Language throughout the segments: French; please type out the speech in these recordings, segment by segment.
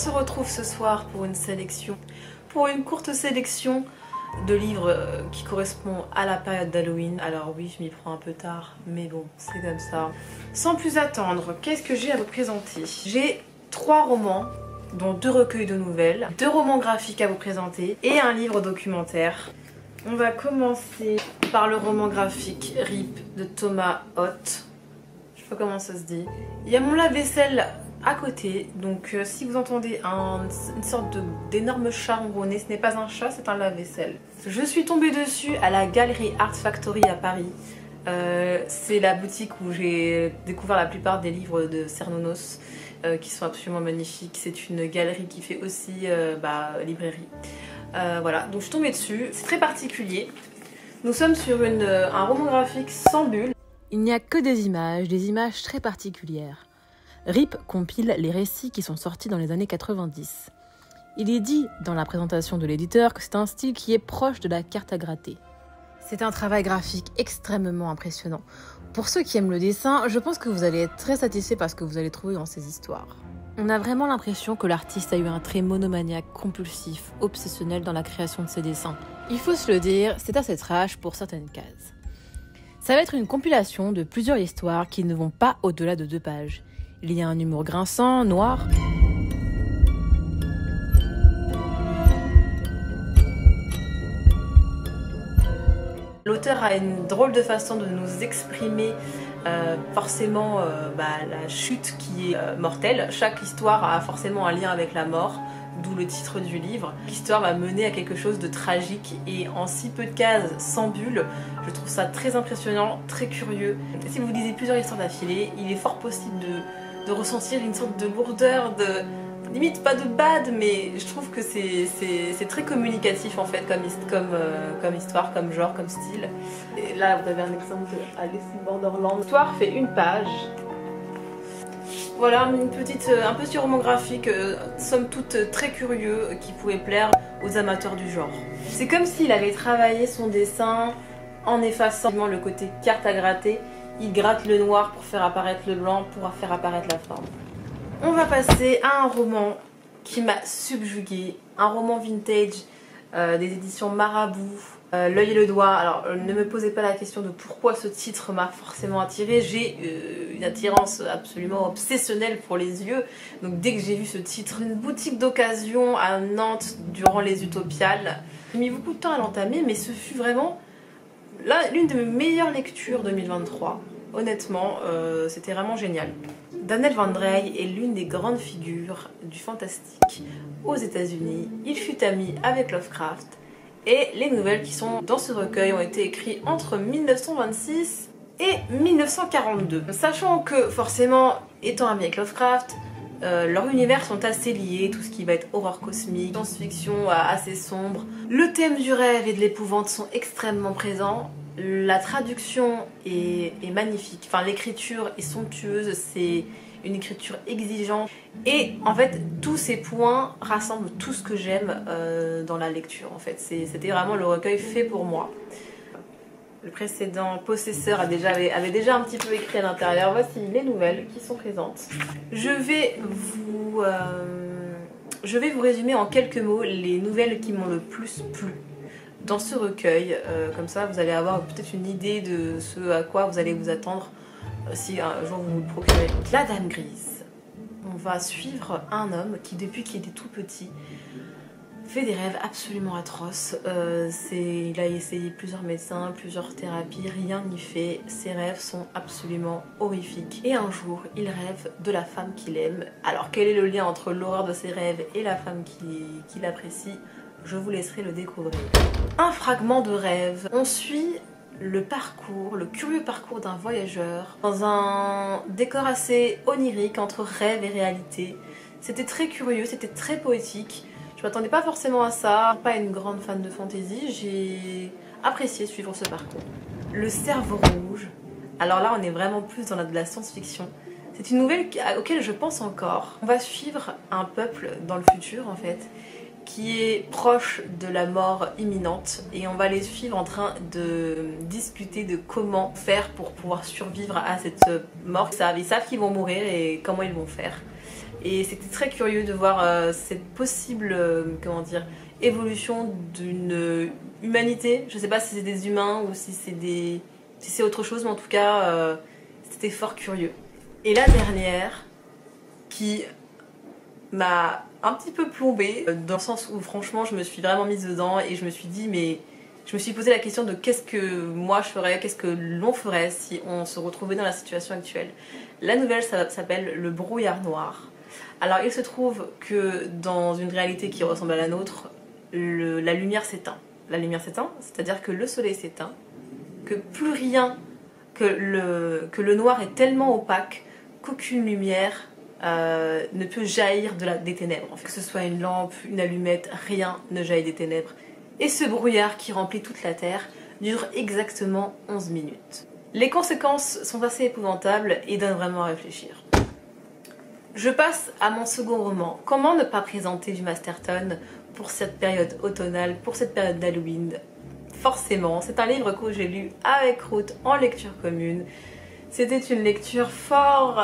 se retrouve ce soir pour une courte sélection de livres qui correspondent à la période d'Halloween. Alors oui, je m'y prends un peu tard, mais bon, c'est comme ça. Sans plus attendre, qu'est-ce que j'ai à vous présenter? J'ai 3 romans, dont 2 recueils de nouvelles, 2 romans graphiques à vous présenter et un livre documentaire. On va commencer par le roman graphique RIP de Thomas Hoth. Je sais pas comment ça se dit. Il y a mon lave-vaisselle à côté, donc si vous entendez une sorte d'énorme chat ronronner, ce n'est pas un chat, c'est un lave-vaisselle. Je suis tombée dessus à la galerie Art Factory à Paris. C'est la boutique où j'ai découvert la plupart des livres de Cernunnos qui sont absolument magnifiques. C'est une galerie qui fait aussi librairie. Voilà, donc je suis tombée dessus. C'est très particulier. Nous sommes sur un roman graphique sans bulles. Il n'y a que des images très particulières. RIP compile les récits qui sont sortis dans les années 90. Il est dit dans la présentation de l'éditeur que c'est un style qui est proche de la carte à gratter. C'est un travail graphique extrêmement impressionnant. Pour ceux qui aiment le dessin, je pense que vous allez être très satisfaits par ce que vous allez trouver dans ces histoires. On a vraiment l'impression que l'artiste a eu un trait monomaniaque, compulsif, obsessionnel dans la création de ses dessins. Il faut se le dire, c'est assez trash pour certaines cases. Ça va être une compilation de plusieurs histoires qui ne vont pas au-delà de 2 pages. Il y a un humour grinçant, noir. L'auteur a une drôle de façon de nous exprimer forcément la chute qui est mortelle. Chaque histoire a forcément un lien avec la mort, d'où le titre du livre. L'histoire va mener à quelque chose de tragique et en si peu de cases, sans bulles, je trouve ça très impressionnant, très curieux. Si vous lisez plusieurs histoires d'affilée, il est fort possible de ressentir une sorte de lourdeur, limite pas de bad, mais je trouve que c'est très communicatif en fait comme histoire, comme genre, comme style. Et là vous avez un exemple de Alice in Borderland. L'histoire fait 1 page. Voilà, un petit roman graphique, somme toute très curieux, qui pouvait plaire aux amateurs du genre. C'est comme s'il avait travaillé son dessin en effaçant le côté carte à gratter. Il gratte le noir pour faire apparaître le blanc, pour faire apparaître la forme. On va passer à un roman qui m'a subjuguée, un roman vintage des éditions Marabout, L'œil et le doigt. Alors ne me posez pas la question de pourquoi ce titre m'a forcément attirée. J'ai une attirance absolument obsessionnelle pour les yeux. Donc dès que j'ai vu ce titre, une boutique d'occasion à Nantes durant les Utopiales, j'ai mis beaucoup de temps à l'entamer, mais ce fut vraiment l'une de mes meilleures lectures 2023. Honnêtement, c'était vraiment génial. Daniel Van Drey est l'une des grandes figures du fantastique aux États-Unis. Il fut ami avec Lovecraft et les nouvelles qui sont dans ce recueil ont été écrites entre 1926 et 1942. Sachant que forcément, étant ami avec Lovecraft, leurs univers sont assez liés, tout ce qui va être horreur cosmique, science-fiction assez sombre. Le thème du rêve et de l'épouvante sont extrêmement présents. La traduction est magnifique, enfin l'écriture est somptueuse, c'est une écriture exigeante et en fait tous ces points rassemblent tout ce que j'aime dans la lecture en fait. C'était vraiment le recueil fait pour moi. Le précédent possesseur avait déjà un petit peu écrit à l'intérieur. Voici les nouvelles qui sont présentes. Je vais vous résumer en quelques mots les nouvelles qui m'ont le plus plu dans ce recueil, comme ça vous allez avoir peut-être une idée de ce à quoi vous allez vous attendre si un jour vous vous le procurez. La Dame Grise. On va suivre un homme qui depuis qu'il était tout petit fait des rêves absolument atroces. Il a essayé plusieurs médecins, plusieurs thérapies, rien n'y fait. Ses rêves sont absolument horrifiques. Et un jour, il rêve de la femme qu'il aime. Alors quel est le lien entre l'horreur de ses rêves et la femme qu'il apprécie? Je vous laisserai le découvrir. Un fragment de rêve. On suit le curieux parcours d'un voyageur dans un décor assez onirique entre rêve et réalité. C'était très curieux, c'était très poétique. Je m'attendais pas forcément à ça. Pas une grande fan de fantasy, j'ai apprécié suivre ce parcours. Le cerveau rouge. Alors là, on est vraiment plus dans de la science-fiction. C'est une nouvelle auquel je pense encore. On va suivre un peuple dans le futur en fait, qui est proche de la mort imminente et on va les suivre en train de discuter de comment faire pour pouvoir survivre à cette mort. Ils savent qu'ils vont mourir et comment ils vont faire. Et c'était très curieux de voir cette possible, comment dire, évolution d'une humanité. Je sais pas si c'est des humains ou si c'est autre chose, mais en tout cas, c'était fort curieux. Et la dernière, qui m'a un petit peu plombée, dans le sens où franchement je me suis vraiment mise dedans et je me suis dit, mais je me suis posé la question de qu'est-ce que moi je ferais, qu'est-ce que l'on ferait si on se retrouvait dans la situation actuelle. La nouvelle, ça s'appelle Le Brouillard Noir. Alors il se trouve que dans une réalité qui ressemble à la nôtre, la lumière s'éteint. La lumière s'éteint, c'est-à-dire que le soleil s'éteint, que plus rien, que le noir est tellement opaque qu'aucune lumière ne peut jaillir des ténèbres. En fait. Que ce soit une lampe, une allumette, rien ne jaillit des ténèbres. Et ce brouillard qui remplit toute la Terre dure exactement 11 minutes. Les conséquences sont assez épouvantables et donnent vraiment à réfléchir. Je passe à mon second roman. Comment ne pas présenter du Masterton pour cette période automnale, pour cette période d'Halloween? Forcément, c'est un livre que j'ai lu avec Ruth en lecture commune. C'était une lecture fort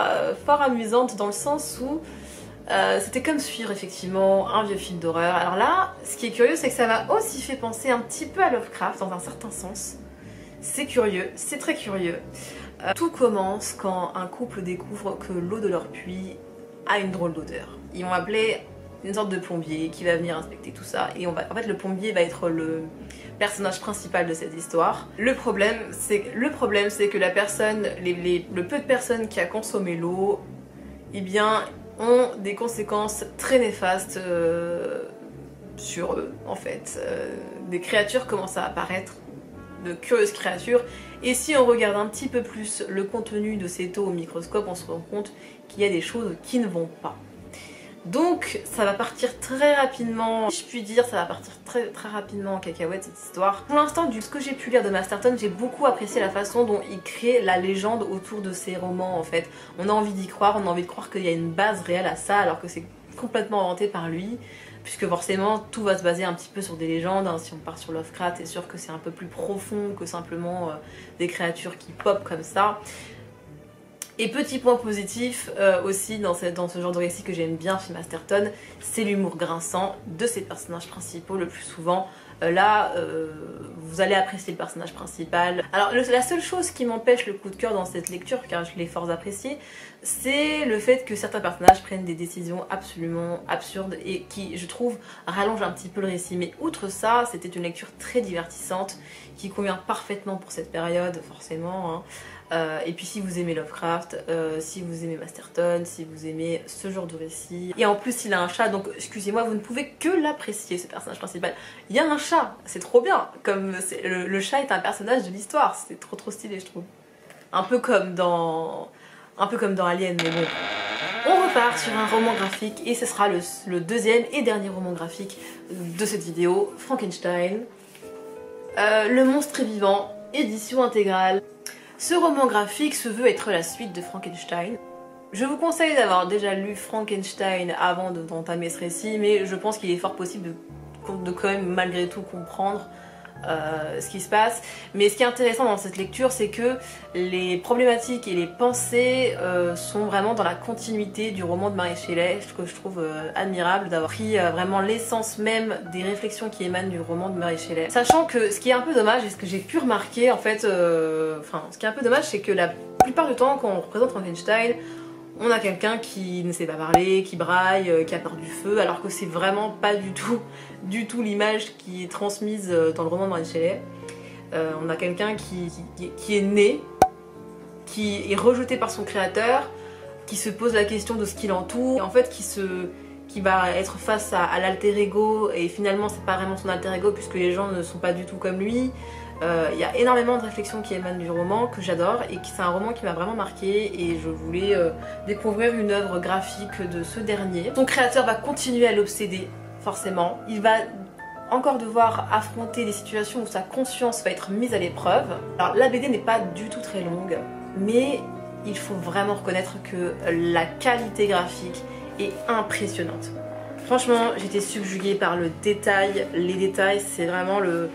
amusante dans le sens où c'était comme suivre effectivement un vieux film d'horreur. Alors là, ce qui est curieux, c'est que ça m'a aussi fait penser un petit peu à Lovecraft dans un certain sens. C'est curieux, c'est très curieux. Tout commence quand un couple découvre que l'eau de leur puits a une drôle d'odeur. Ils vont appeler une sorte de plombier qui va venir inspecter tout ça et en fait le plombier va être le personnage principal de cette histoire. Le problème c'est que la personne, le peu de personnes qui a consommé l'eau, eh bien ont des conséquences très néfastes sur eux en fait. Des créatures commencent à apparaître, de curieuses créatures, et si on regarde un petit peu plus le contenu de cette eau au microscope, on se rend compte qu'il y a des choses qui ne vont pas. Donc ça va partir très rapidement, si je puis dire, ça va partir très rapidement en cacahuète cette histoire. Pour l'instant, de ce que j'ai pu lire de Masterton, j'ai beaucoup apprécié la façon dont il crée la légende autour de ses romans en fait. On a envie d'y croire, on a envie de croire qu'il y a une base réelle à ça alors que c'est complètement inventé par lui. Puisque forcément tout va se baser un petit peu sur des légendes, hein. Si on part sur Lovecraft, c'est sûr que c'est un peu plus profond que simplement des créatures qui pop comme ça. Et petit point positif aussi dans ce genre de récit que j'aime bien chez Masterton, c'est l'humour grinçant de ses personnages principaux le plus souvent. Là, vous allez apprécier le personnage principal. Alors la seule chose qui m'empêche le coup de cœur dans cette lecture, car je l'ai fort apprécié, c'est le fait que certains personnages prennent des décisions absolument absurdes et qui, je trouve, rallongent un petit peu le récit. Mais outre ça, c'était une lecture très divertissante qui convient parfaitement pour cette période, forcément, hein. Et puis si vous aimez Lovecraft, si vous aimez Masterton, si vous aimez ce genre de récit. Et en plus il a un chat, donc excusez-moi, vous ne pouvez que l'apprécier, ce personnage principal. Il y a un chat, c'est trop bien, comme le chat est un personnage de l'histoire, c'est trop stylé je trouve. Un peu comme dans Alien, mais bon. On repart sur un roman graphique et ce sera le deuxième et dernier roman graphique de cette vidéo, Frankenstein. Le monstre est vivant, édition intégrale. Ce roman graphique se veut être la suite de Frankenstein. Je vous conseille d'avoir déjà lu Frankenstein avant d'entamer ce récit, mais je pense qu'il est fort possible de quand même malgré tout comprendre ce qui se passe. Mais ce qui est intéressant dans cette lecture, c'est que les problématiques et les pensées sont vraiment dans la continuité du roman de Mary Shelley, que je trouve admirable d'avoir pris vraiment l'essence même des réflexions qui émanent du roman de Mary Shelley. Sachant que ce qui est un peu dommage, et ce que j'ai pu remarquer en fait, ce qui est un peu dommage, c'est que la plupart du temps quand on représente Frankenstein, on a quelqu'un qui ne sait pas parler, qui braille, qui a peur du feu, alors que c'est vraiment pas du tout l'image qui est transmise dans le roman de Mary Shelley. On a quelqu'un qui est né, qui est rejeté par son créateur, qui se pose la question de ce qui l'entoure, et en fait qui va être face à l'alter ego, et finalement c'est pas vraiment son alter ego puisque les gens ne sont pas du tout comme lui. Il y a énormément de réflexions qui émanent du roman que j'adore et c'est un roman qui m'a vraiment marqué et je voulais découvrir une œuvre graphique de ce dernier. Son créateur va continuer à l'obséder, forcément. Il va encore devoir affronter des situations où sa conscience va être mise à l'épreuve. Alors la BD n'est pas du tout très longue, mais il faut vraiment reconnaître que la qualité graphique est impressionnante. Franchement, j'étais subjuguée par le détail. Les détails, c'est vraiment le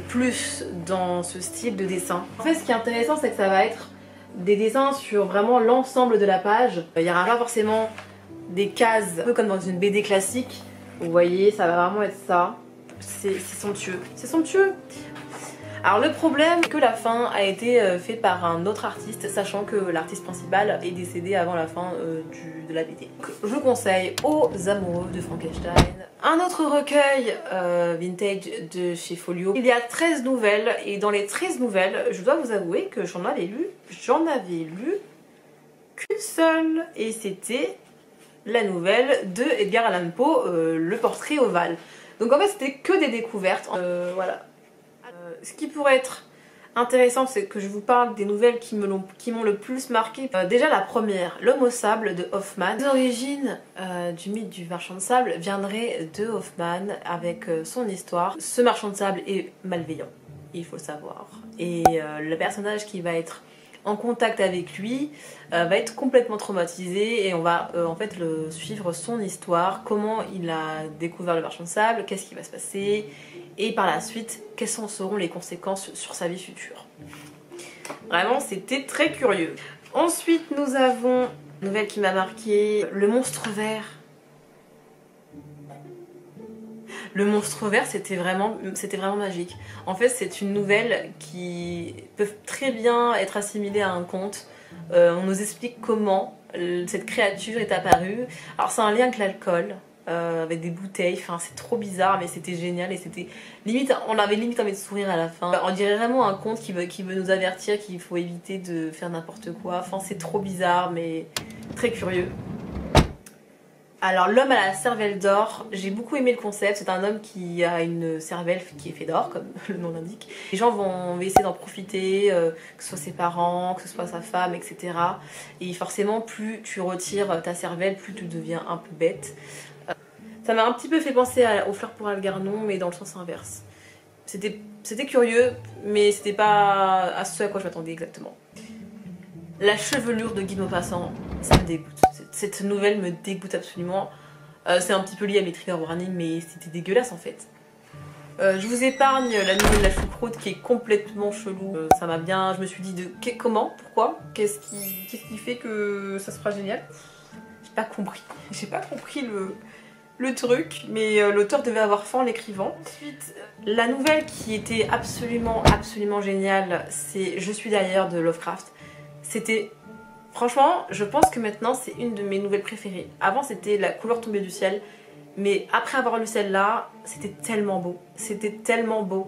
plus dans ce style de dessin. En fait, ce qui est intéressant, c'est que ça va être des dessins sur vraiment l'ensemble de la page. Il n'y aura pas forcément des cases, un peu comme dans une BD classique. Vous voyez, ça va vraiment être ça. C'est somptueux. C'est somptueux. Alors le problème, c'est que la fin a été faite par un autre artiste, sachant que l'artiste principal est décédé avant la fin de la BD. Donc, je vous conseille aux amoureux de Frankenstein un autre recueil vintage de chez Folio. Il y a 13 nouvelles et dans les 13 nouvelles, je dois vous avouer que j'en avais lu qu'une seule et c'était la nouvelle de Edgar Allan Poe, Le Portrait ovale. Donc en fait c'était que des découvertes, voilà. Ce qui pourrait être intéressant, c'est que je vous parle des nouvelles qui m'ont le plus marqué. Déjà la première, L'Homme au sable de Hoffmann. Les origines du mythe du marchand de sable viendraient de Hoffmann avec son histoire. Ce marchand de sable est malveillant, il faut savoir. Et le personnage qui va être en contact avec lui va être complètement traumatisé et on va en fait suivre son histoire, comment il a découvert le marchand de sable, qu'est-ce qui va se passer et par la suite quelles seront les conséquences sur sa vie future. Vraiment c'était très curieux. Ensuite nous avons une nouvelle qui m'a marqué, Le Monstre Vert. Le Monstre Vert, c'était vraiment magique. En fait, c'est une nouvelle qui peut très bien être assimilée à un conte. On nous explique comment cette créature est apparue. Alors, c'est un lien avec l'alcool, avec des bouteilles. Enfin, c'est trop bizarre, mais c'était génial et c'était limite, on avait limite envie de sourire à la fin. On dirait vraiment un conte qui veut nous avertir qu'il faut éviter de faire n'importe quoi. Enfin, c'est trop bizarre, mais très curieux. Alors L'Homme à la cervelle d'or, j'ai beaucoup aimé le concept, c'est un homme qui a une cervelle qui est faite d'or, comme le nom l'indique. Les gens vont essayer d'en profiter, que ce soit ses parents, que ce soit sa femme, etc. Et forcément, plus tu retires ta cervelle, plus tu deviens un peu bête. Ça m'a un petit peu fait penser aux Fleurs pour Algernon, mais dans le sens inverse. C'était curieux, mais c'était pas à ce à quoi je m'attendais exactement. La chevelure de Guy de Maupassant, ça me dégoûte. Cette nouvelle me dégoûte absolument. C'est un petit peu lié à mes trigger warnings, mais c'était dégueulasse en fait. Je vous épargne la nouvelle de la choucroute qui est complètement chelou. Ça m'a bien. Je me suis dit comment, pourquoi, qu'est-ce qui fait que ça sera génial. J'ai pas compris. J'ai pas compris le truc, mais l'auteur devait avoir faim en l'écrivant. Ensuite, la nouvelle qui était absolument géniale, c'est Je suis derrière de Lovecraft. C'était... Franchement, je pense que maintenant c'est une de mes nouvelles préférées. Avant c'était La couleur tombée du ciel, mais après avoir lu celle-là, c'était tellement beau. C'était tellement beau.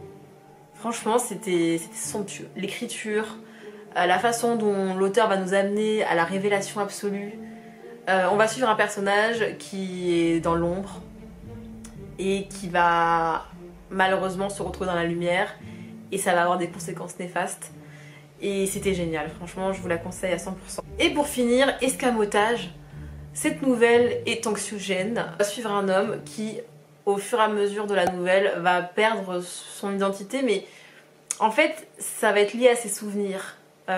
Franchement, c'était somptueux. L'écriture, la façon dont l'auteur va nous amener à la révélation absolue. On va suivre un personnage qui est dans l'ombre et qui va malheureusement se retrouver dans la lumière et ça va avoir des conséquences néfastes. Et c'était génial, franchement je vous la conseille à 100%. Et pour finir, Escamotage. Cette nouvelle est anxiogène. On va suivre un homme qui, au fur et à mesure de la nouvelle, va perdre son identité, mais en fait ça va être lié à ses souvenirs.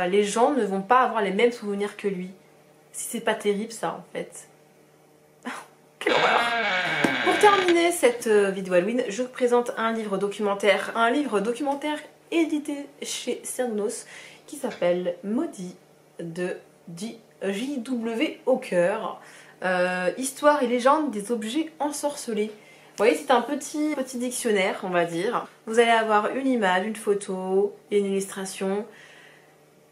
Les gens ne vont pas avoir les mêmes souvenirs que lui. Si c'est pas terrible ça en fait. Quelle horreur. Pour terminer cette vidéo Halloween, je vous présente un livre documentaire. Un livre documentaire édité chez Cernunnos qui s'appelle Maudit de J.W. Hawker. Histoire et légende des objets ensorcelés. Vous voyez, c'est un petit dictionnaire, on va dire. Vous allez avoir une image, une photo et une illustration.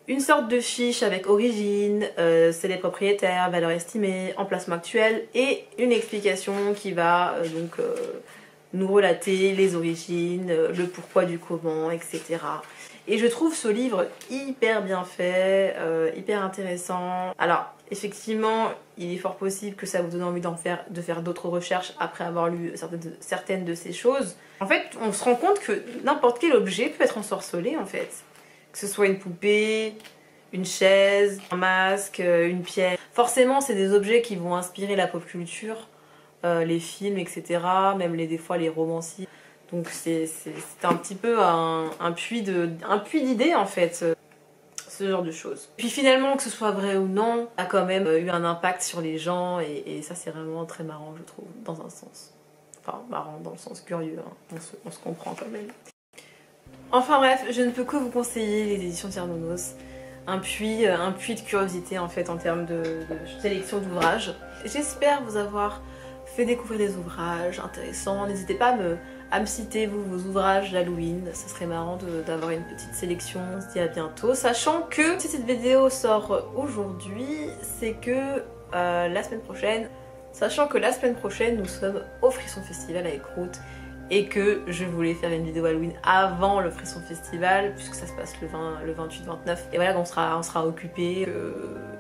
Une sorte de fiche avec origine, c'est les propriétaires, valeur estimée, emplacement actuel et une explication qui va nous relater les origines, le pourquoi du comment, etc. Et je trouve ce livre hyper bien fait, hyper intéressant. Alors effectivement, il est fort possible que ça vous donne envie de faire d'autres recherches après avoir lu certaines de ces choses. En fait, on se rend compte que n'importe quel objet peut être ensorcelé en fait. Que ce soit une poupée, une chaise, un masque, une pièce. Forcément, c'est des objets qui vont inspirer la pop culture, les films, etc. Même des fois les romanciers. Donc c'est un petit peu un puits d'idées en fait, ce genre de choses. Puis finalement, que ce soit vrai ou non, a quand même eu un impact sur les gens et ça c'est vraiment très marrant je trouve, dans un sens. Enfin marrant dans le sens curieux, hein. On se comprend quand même. Enfin bref, je ne peux que vous conseiller les éditions Cernunnos. puits de curiosité en fait en termes de sélection d'ouvrages. J'espère vous avoir fait découvrir des ouvrages intéressants. N'hésitez pas à me citer vos ouvrages d'Halloween, ça serait marrant d'avoir une petite sélection. On se dit à bientôt, sachant que si cette vidéo sort aujourd'hui, c'est que la semaine prochaine, nous sommes au Frisson Festival avec Ruth et que je voulais faire une vidéo Halloween avant le Frisson Festival puisque ça se passe le 28-29 et voilà, on sera occupé.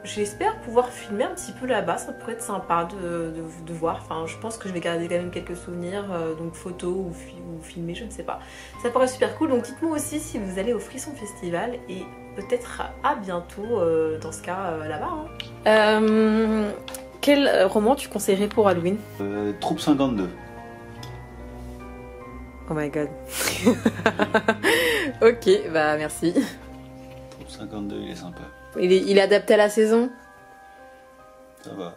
J'espère pouvoir filmer un petit peu là-bas, ça pourrait être sympa de voir. Enfin, je pense que je vais garder quand même quelques souvenirs, donc photos ou filmer, je ne sais pas. Ça pourrait être super cool, donc dites-moi aussi si vous allez au Frisson Festival et peut-être à bientôt dans ce cas là-bas. Hein. Quel roman tu conseillerais pour Halloween? Troupe 52. Oh my god. Ok, bah merci. Troupe 52, il est sympa. Il est adapté à la saison? Ça va.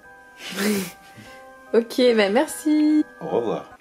Ok, bah merci. Au revoir.